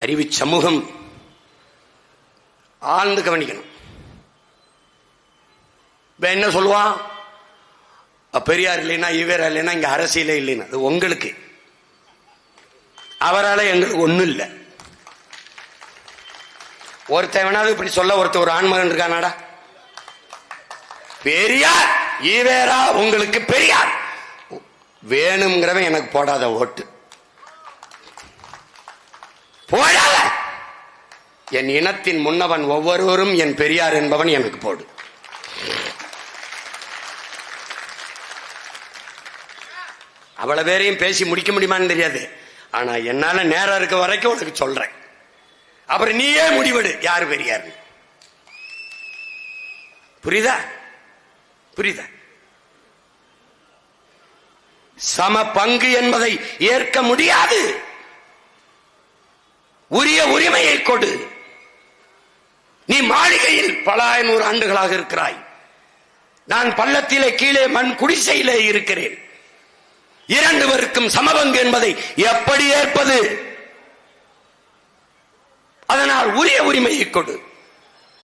அறிவு சமூகம் ஆழ்ந்து கவனிக்கணும். என்ன சொல்லுவான், பெரியார் இல்லைன்னா ஈவேரா இல்லைன்னா இங்க அரசியலே இல்லைன்னா அது உங்களுக்கு, அவரால் எங்களுக்கு ஒண்ணும் இல்லை. ஒருத்தன் வேணாவது இப்படி சொல்ல, ஒருத்தர் ஒரு ஆண்மகன் இருக்கானாடா, பெரியார் ஈவேரா உங்களுக்கு பெரியார் வேணுங்கிறவன் எனக்கு போடாத ஓட்டு, போடாத. என் இனத்தின் முன்னவன் ஒவ்வொருவரும் என் பெரியார் என்பவன் எனக்கு போடு. அவ்வளவு பேரையும் பேசி முடிக்க முடியுமான்னு தெரியாது, ஆனா என்னால நேரம் இருக்க வரைக்கும் உனக்கு சொல்றேன். அப்புறம் நீயே முடிவெடு யாரு பெரியார். புரியுதா? புரியுதா? சம பங்கு என்பதை ஏற்க முடியாது. உரிய உரிமையை கொடு. நீ மாளிகையில் பல 500 ஆண்டுகளாக இருக்கிறாய், நான் பள்ளத்திலே கீழே மண் குடிசையிலே இருக்கிறேன். இரண்டு பேருக்கும் சமபங்கு என்பதை எப்படி ஏற்பது? அதனால் உரிய உரிமையை கொடு.